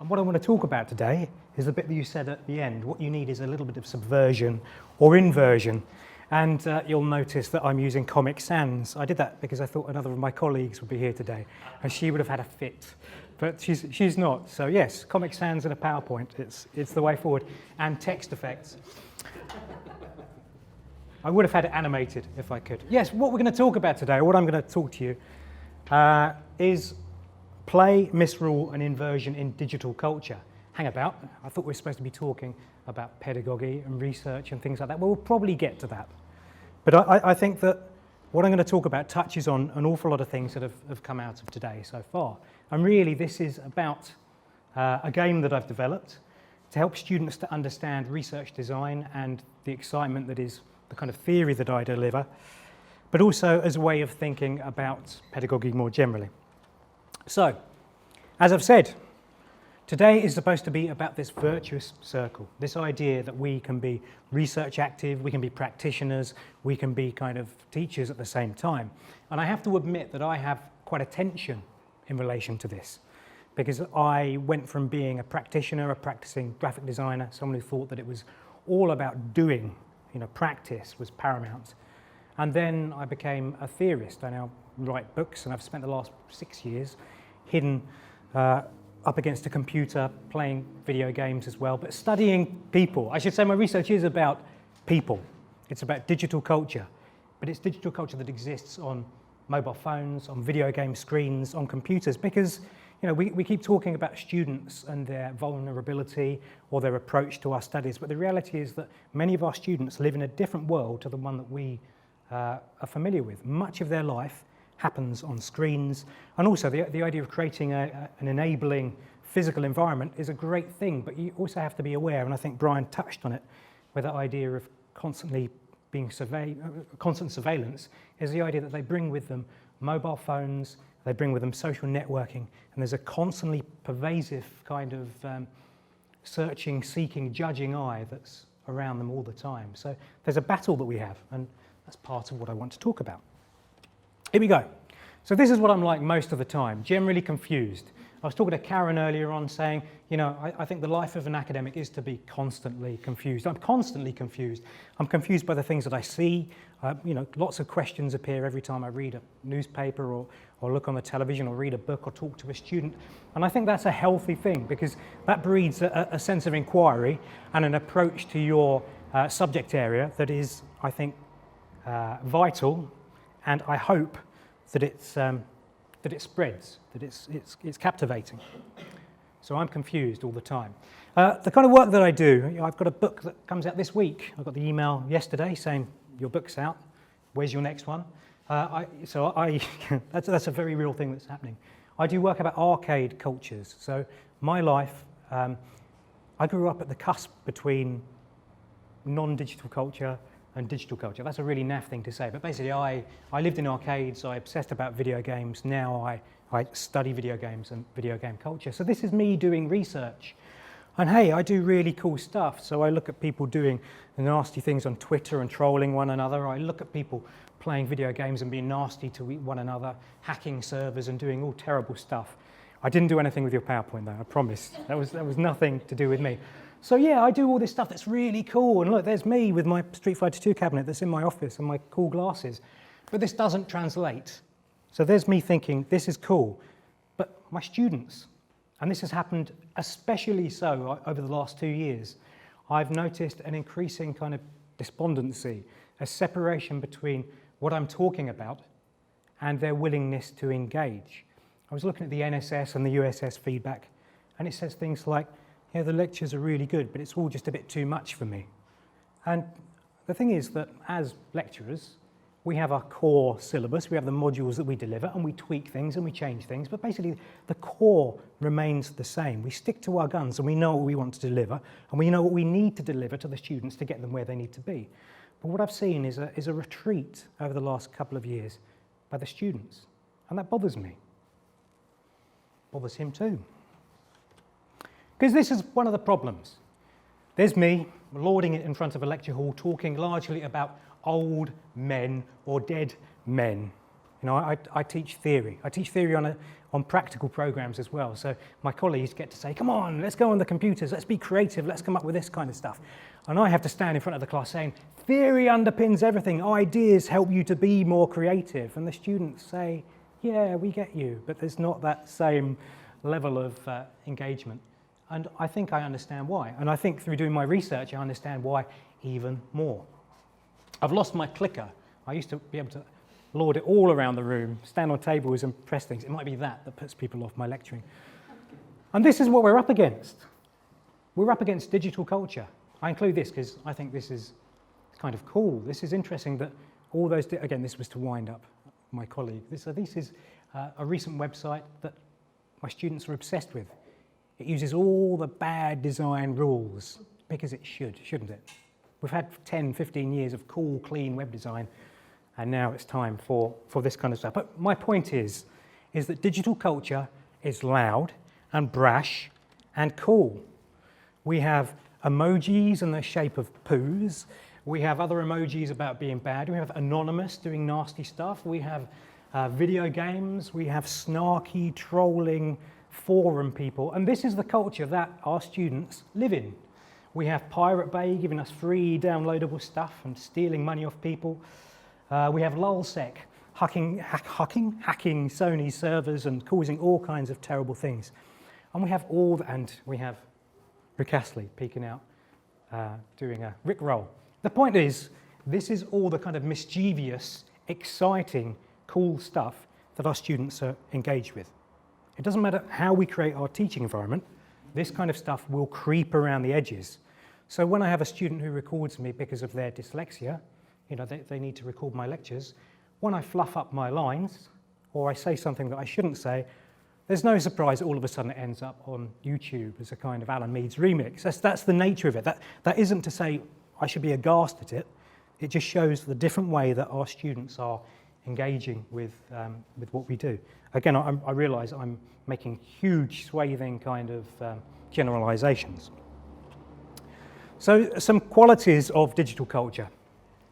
And what I want to talk about today is the bit that you said at the end. What you need is a little bit of subversion or inversion. And you'll notice that I'm using Comic Sans. I did that because I thought another of my colleagues would be here today and she would have had a fit. But she's not. So yes, Comic Sans and a PowerPoint, it's the way forward. And text effects. I would have had it animated if I could. Yes, what we're going to talk about today, or what I'm going to talk to you, is play, misrule and inversion in digital culture. Hang about, I thought we were supposed to be talking about pedagogy and research and things like that. Well, we'll probably get to that. But I think that what I'm going to talk about touches on an awful lot of things that have come out of today so far. And really this is about a game that I've developed to help students to understand research design and the excitement that is the kind of theory that I deliver, but also as a way of thinking about pedagogy more generally. So, as I've said, today is supposed to be about this virtuous circle, this idea that we can be research active, we can be practitioners, we can be kind of teachers at the same time. And I have to admit that I have quite a tension in relation to this, because I went from being a practitioner, a practicing graphic designer, someone who thought that it was all about doing, practice was paramount. And then I became a theorist. I now write books, and I've spent the last 6 years hidden up against a computer, playing video games as well, but studying people. I should say my research is about people. It's about digital culture, but it's digital culture that exists on mobile phones, on video game screens, on computers, because we keep talking about students and their vulnerability or their approach to our studies, but the reality is that many of our students live in a different world to the one that we are familiar with. Much of their life happens on screens, and also the idea of creating an enabling physical environment is a great thing, but you also have to be aware, and I think Brian touched on it, with that idea of constantly being constant surveillance, is the idea that they bring with them mobile phones, they bring with them social networking, and there's a constantly pervasive kind of searching, seeking, judging eye that's around them all the time. So there's a battle that we have, and that's part of what I want to talk about. Here we go. So this is what I'm like most of the time, generally confused. I was talking to Karen earlier on saying, I think the life of an academic is to be constantly confused. I'm constantly confused. I'm confused by the things that I see. Lots of questions appear every time I read a newspaper or look on the television or read a book or talk to a student. And I think that's a healthy thing, because that breeds a sense of inquiry and an approach to your subject area that is, I think, vital, and I hope that it spreads, that it's captivating. So I'm confused all the time. The kind of work that I do, I've got a book that comes out this week. I got the email yesterday saying, your book's out, where's your next one? That's a very real thing that's happening. I do work about arcade cultures. So my life, I grew up at the cusp between non-digital culture and digital culture. That's a really naff thing to say, but basically I lived in arcades, I obsessed about video games, now I study video games and video game culture. So this is me doing research. And hey, I do really cool stuff. So I look at people doing nasty things on Twitter and trolling one another. I look at people playing video games and being nasty to one another, hacking servers and doing all terrible stuff. I didn't do anything with your PowerPoint though, I promise. That was nothing to do with me. So yeah, I do all this stuff that's really cool, and look, there's me with my Street Fighter 2 cabinet that's in my office and my cool glasses. But this doesn't translate. So there's me thinking, this is cool. But my students, and this has happened especially so over the last 2 years, I've noticed an increasing kind of despondency, a separation between what I'm talking about and their willingness to engage. I was looking at the NSS and the USS feedback, and it says things like, the lectures are really good, but it's all just a bit too much for me. And the thing is that as lecturers, we have our core syllabus, we have the modules that we deliver, and we tweak things and we change things, but basically the core remains the same. We stick to our guns and we know what we want to deliver, and we know what we need to deliver to the students to get them where they need to be. But what I've seen is a retreat over the last couple of years by the students, and that bothers me. Bothers him too. Because this is one of the problems. There's me, lording it in front of a lecture hall, talking largely about old men or dead men. You know, I teach theory. I teach theory on practical programs as well. So my colleagues get to say, come on, let's go on the computers, let's be creative, let's come up with this kind of stuff. And I have to stand in front of the class saying, theory underpins everything, ideas help you to be more creative. And the students say, yeah, we get you, but there's not that same level of engagement. And I think I understand why. And I think through doing my research, I understand why even more. I've lost my clicker. I used to be able to lord it all around the room, stand on tables and press things. It might be that puts people off my lecturing. And this is what we're up against. We're up against digital culture. I include this because I think this is kind of cool. This is interesting that all those, again, this was to wind up my colleague. This is a recent website that my students are obsessed with. It uses all the bad design rules because it should, shouldn't it? We've had 10, 15 years of cool, clean web design, and now it's time for this kind of stuff. But my point is that digital culture is loud and brash and cool. We have emojis in the shape of poos. We have other emojis about being bad. We have anonymous doing nasty stuff. We have video games. We have snarky, trolling forum people. And this is the culture that our students live in. We have Pirate Bay giving us free downloadable stuff and stealing money off people. We have lulsec hacking Sony servers and causing all kinds of terrible things. And we have we have Rick Astley peeking out, doing a Rick roll. The point is, this is all the kind of mischievous, exciting, cool stuff that our students are engaged with. It doesn't matter how we create our teaching environment, this kind of stuff will creep around the edges. So when I have a student who records me because of their dyslexia, you know, they need to record my lectures, when I fluff up my lines, or I say something that I shouldn't say, there's no surprise that all of a sudden it ends up on YouTube as a kind of Alan Meades remix. That's the nature of it. That isn't to say I should be aghast at it. It just shows the different way that our students are engaging with what we do. Again, I realise I'm making huge, swathing kind of generalisations. So some qualities of digital culture.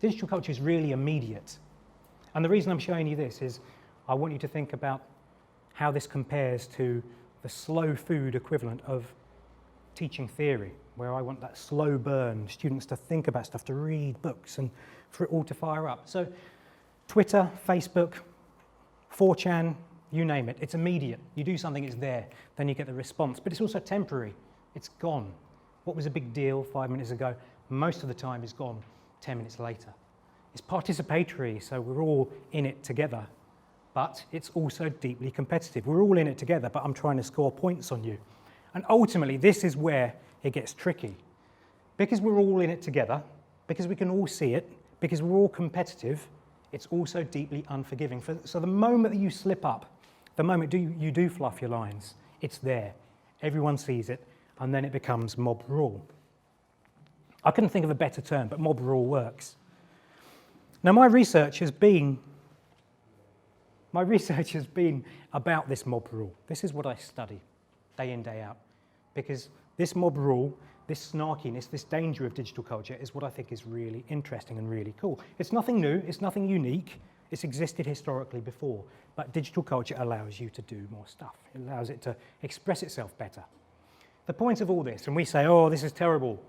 Digital culture is really immediate. And the reason I'm showing you this is I want you to think about how this compares to the slow food equivalent of teaching theory, where I want that slow burn, students to think about stuff, to read books, and for it all to fire up. So Twitter, Facebook, 4chan, you name it, it's immediate. You do something, it's there, then you get the response. But it's also temporary, it's gone. What was a big deal 5 minutes ago, most of the time is gone 10 minutes later. It's participatory, so we're all in it together, but it's also deeply competitive. We're all in it together, but I'm trying to score points on you. And ultimately, this is where it gets tricky. Because we're all in it together, because we can all see it, because we're all competitive, it's also deeply unforgiving. So the moment that you slip up, the moment you do fluff your lines, it's there. Everyone sees it, and then it becomes mob rule. I couldn't think of a better term, but mob rule works. Now, my research has been about this mob rule. This is what I study, day in, day out. Because this mob rule, this snarkiness, this danger of digital culture is what I think is really interesting and really cool. It's nothing new, it's nothing unique, it's existed historically before, but digital culture allows you to do more stuff. It allows it to express itself better. The point of all this, and we say, oh, this is terrible,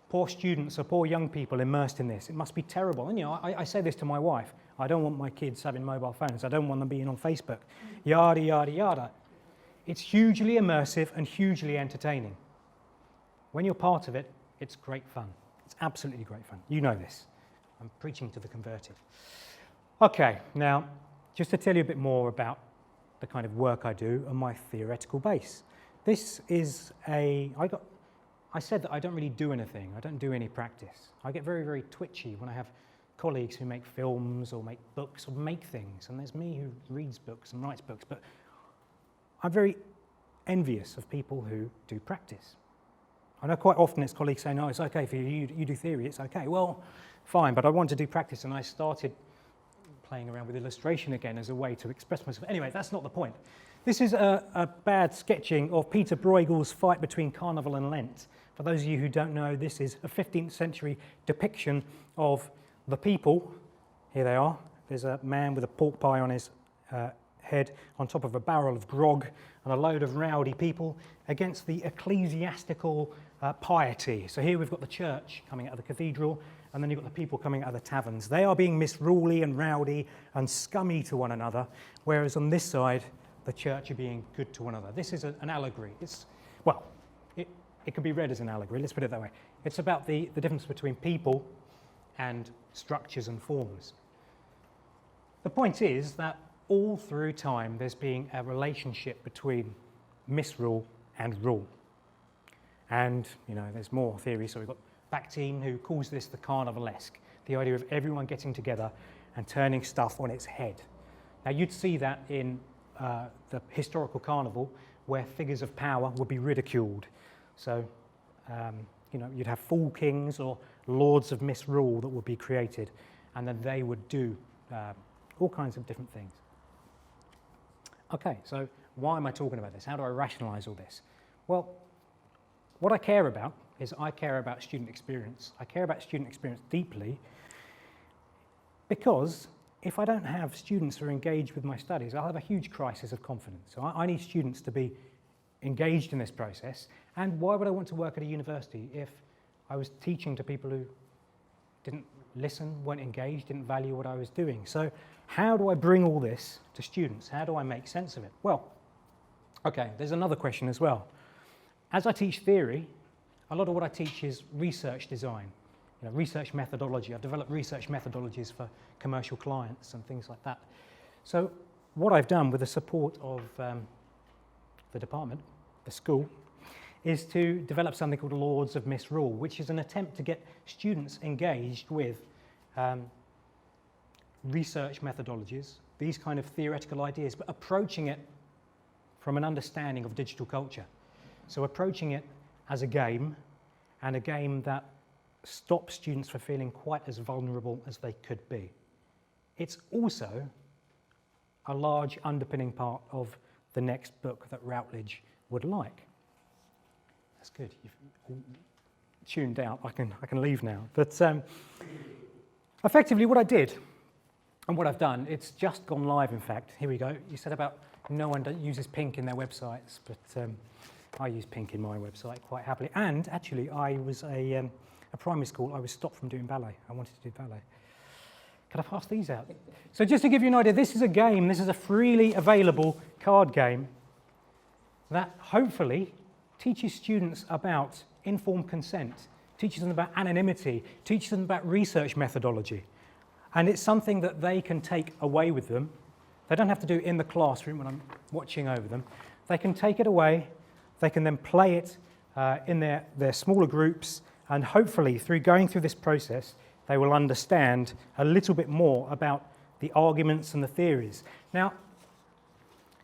poor students or poor young people immersed in this, it must be terrible. And you know, I say this to my wife, I don't want my kids having mobile phones, I don't want them being on Facebook, yada, yada, yada. It's hugely immersive and hugely entertaining. When you're part of it, it's great fun. It's absolutely great fun. You know this. I'm preaching to the converted. Okay, now, just to tell you a bit more about the kind of work I do and my theoretical base. This is I said that I don't really do anything. I don't do any practice. I get very, very twitchy when I have colleagues who make films or make books or make things, and there's me who reads books and writes books, but I'm very envious of people who do practice. I know quite often it's colleagues saying, no, it's okay for you, you do theory, it's okay. Well, fine, but I want to do practice, and I started playing around with illustration again as a way to express myself. Anyway, that's not the point. This is a bad sketching of Peter Bruegel's fight between Carnival and Lent. For those of you who don't know, this is a 15th century depiction of the people. Here they are. There's a man with a pork pie on his head on top of a barrel of grog and a load of rowdy people against the ecclesiastical piety. So here we've got the church coming out of the cathedral, and then you've got the people coming out of the taverns. They are being misruley and rowdy and scummy to one another, whereas on this side, the church are being good to one another. This is an allegory. It could be read as an allegory, let's put it that way. It's about the difference between people and structures and forms. The point is that all through time there's been a relationship between misrule and rule. And, there's more theory. So we've got Bakhtin, who calls this the Carnivalesque, the idea of everyone getting together and turning stuff on its head. Now, you'd see that in the historical carnival, where figures of power would be ridiculed. So, you'd have fool kings or Lords of Misrule that would be created, and then they would do all kinds of different things. Okay, so why am I talking about this? How do I rationalise all this? Well, what I care about is I care about student experience. I care about student experience deeply because if I don't have students who are engaged with my studies, I'll have a huge crisis of confidence. So I need students to be engaged in this process. And why would I want to work at a university if I was teaching to people who didn't listen, weren't engaged, didn't value what I was doing? So how do I bring all this to students? How do I make sense of it? Well, okay, there's another question as well. As I teach theory, a lot of what I teach is research design, research methodology. I've developed research methodologies for commercial clients and things like that. So what I've done with the support of the department, the school, is to develop something called Lords of Misrule, which is an attempt to get students engaged with research methodologies, these kind of theoretical ideas, but approaching it from an understanding of digital culture. So approaching it as a game, and a game that stops students from feeling quite as vulnerable as they could be. It's also a large underpinning part of the next book that Routledge would like. That's good. You've tuned out. I can leave now. But effectively what I did and what I've done, it's just gone live, in fact. Here we go. You said about no one uses pink in their websites, but I use pink in my website quite happily. And actually, I was a primary school. I was stopped from doing ballet. I wanted to do ballet. Could I pass these out? So just to give you an idea, this is a game. This is a freely available card game that hopefully teaches students about informed consent, teaches them about anonymity, teaches them about research methodology. And it's something that they can take away with them. They don't have to do it in the classroom when I'm watching over them. They can take it away. They can then play it in their smaller groups, and hopefully through going through this process, they will understand a little bit more about the arguments and the theories. Now,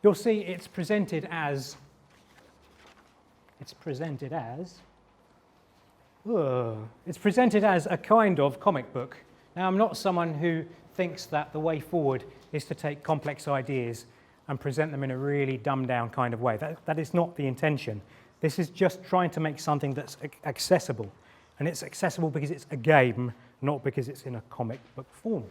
you'll see it's presented as a kind of comic book. Now, I'm not someone who thinks that the way forward is to take complex ideas and present them in a really dumbed down kind of way. That is not the intention. This is just trying to make something that's accessible. And it's accessible because it's a game, not because it's in a comic book form.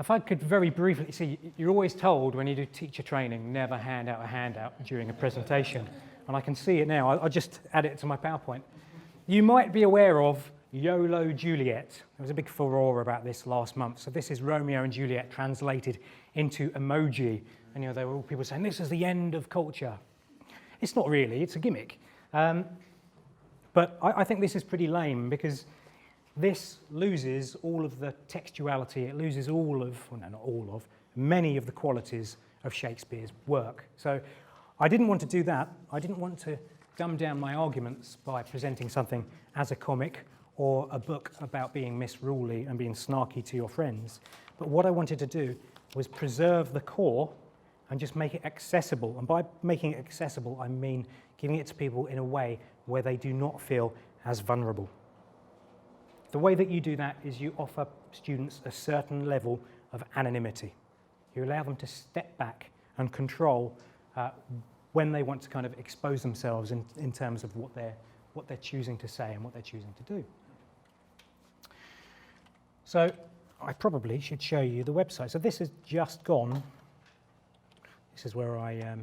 If I could very briefly, see, you're always told when you do teacher training, never hand out a handout during a presentation. And I can see it now. I'll just add it to my PowerPoint. You might be aware of YOLO Juliet. There was a big furore about this last month. So this is Romeo and Juliet translated into emoji. And there were all people saying, this is the end of culture. It's not really, it's a gimmick. But I think this is pretty lame because this loses all of the textuality. It loses all of, well, no, not all of, many of the qualities of Shakespeare's work. So I didn't want to do that. I didn't want to dumb down my arguments by presenting something as a comic or a book about being misruley and being snarky to your friends. But what I wanted to do was preserve the core and just make it accessible. And by making it accessible, I mean giving it to people in a way where they do not feel as vulnerable. The way that you do that is you offer students a certain level of anonymity. You allow them to step back and control when they want to kind of expose themselves in terms of what they're choosing to say and what they're choosing to do. So I probably should show you the website. So this has just gone. This is where I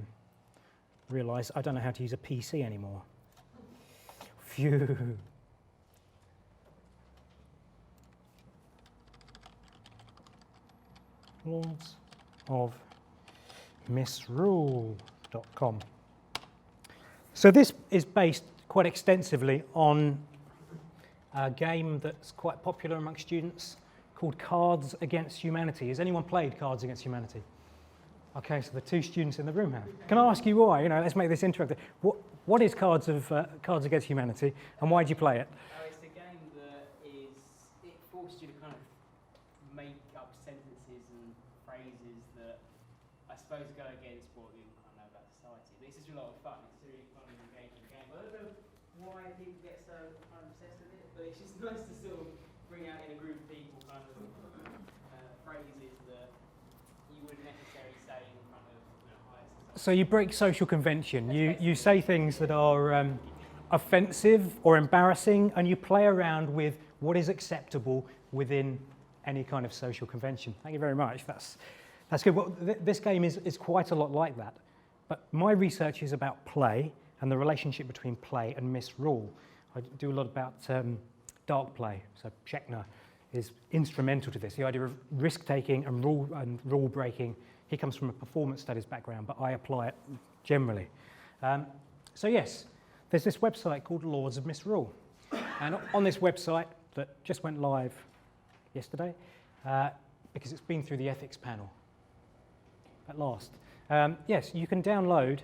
realised I don't know how to use a PC anymore. Phew. Lords of Misrule.com. So this is based quite extensively on a game that's quite popular amongst students called Cards Against Humanity. Has anyone played Cards Against Humanity? Okay, so the two students in the room have. Can I ask you why? Let's make this interactive. What is Cards Against Humanity, and why do you play it? It's a game that it forces you to kind of make up sentences and phrases that I suppose go against what you kind of know about society. But it's just a lot of fun. It's a really fun and engaging game. I don't know why people get so kind of obsessed with it, but it's just nice to sort of bring out in a group of people kind of phrases that you wouldn't necessarily say in front of higher society. So you break social convention. You say things that are offensive or embarrassing, and you play around with what is acceptable within any kind of social convention. Thank you very much. That's good. Well, this game is quite a lot like that. But my research is about play and the relationship between play and misrule. I do a lot about dark play. So Schechner is instrumental to this. The idea of risk-taking and rule breaking. He comes from a performance studies background, but I apply it generally. So yes, there's this website called Lords of Misrule. And on this website that just went live yesterday, because it's been through the ethics panel at last. Yes, you can download,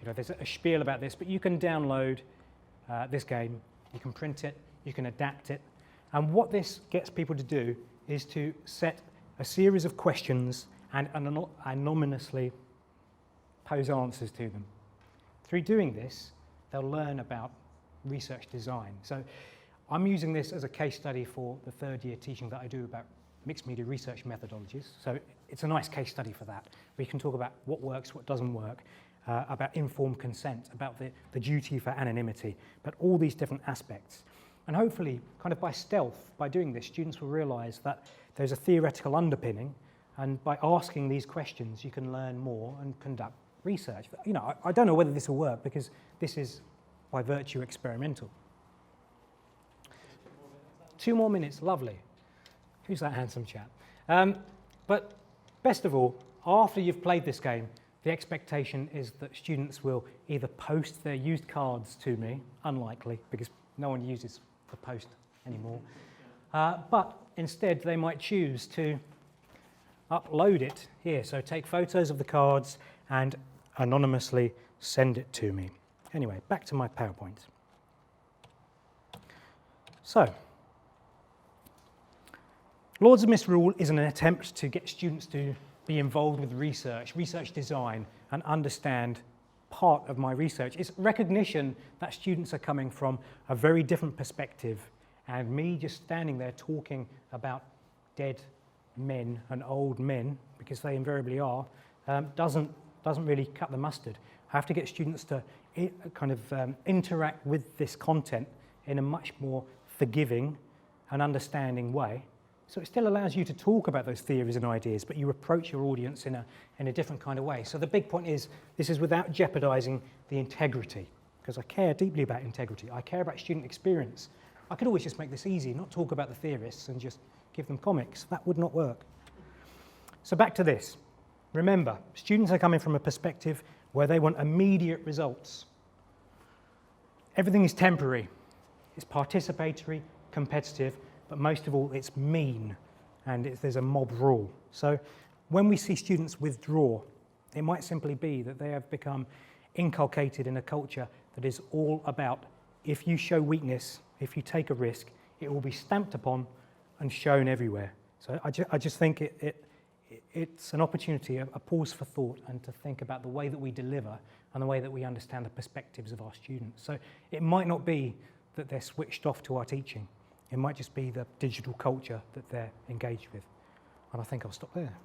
there's a spiel about this, but you can download this game, you can print it, you can adapt it. And what this gets people to do is to set a series of questions and anonymously pose answers to them. Through doing this, they'll learn about research design. So I'm using this as a case study for the third year teaching that I do about mixed media research methodologies. So it's a nice case study for that. We can talk about what works, what doesn't work, about informed consent, about the duty for anonymity, but all these different aspects. And hopefully, kind of by stealth, by doing this, students will realise that there's a theoretical underpinning, and by asking these questions, you can learn more and conduct research. I don't know whether this will work because this is, by virtue, experimental. 2 more minutes, lovely. Who's that handsome chap? But best of all, after you've played this game, the expectation is that students will either post their used cards to me, unlikely, because no one uses the post anymore, but instead they might choose to upload it here. So take photos of the cards and anonymously send it to me. Anyway, back to my PowerPoint. So, Lords of Misrule is an attempt to get students to be involved with research design, and understand part of my research. It's recognition that students are coming from a very different perspective, and me just standing there talking about dead men and old men, because they invariably are, doesn't really cut the mustard. I have to get students to interact with this content in a much more forgiving and understanding way. So it still allows you to talk about those theories and ideas, but you approach your audience in a different kind of way. So the big point is, this is without jeopardizing the integrity, because I care deeply about integrity. I care about student experience. I could always just make this easy, not talk about the theorists and just give them comics. That would not work. So back to this. Remember, students are coming from a perspective where they want immediate results. Everything is temporary. It's participatory, competitive, but most of all, it's mean, and there's a mob rule. So when we see students withdraw, it might simply be that they have become inculcated in a culture that is all about, if you show weakness, if you take a risk, it will be stamped upon and shown everywhere. So I just think it's an opportunity, a pause for thought, and to think about the way that we deliver and the way that we understand the perspectives of our students. So it might not be that they're switched off to our teaching. It might just be the digital culture that they're engaged with. And I think I'll stop there.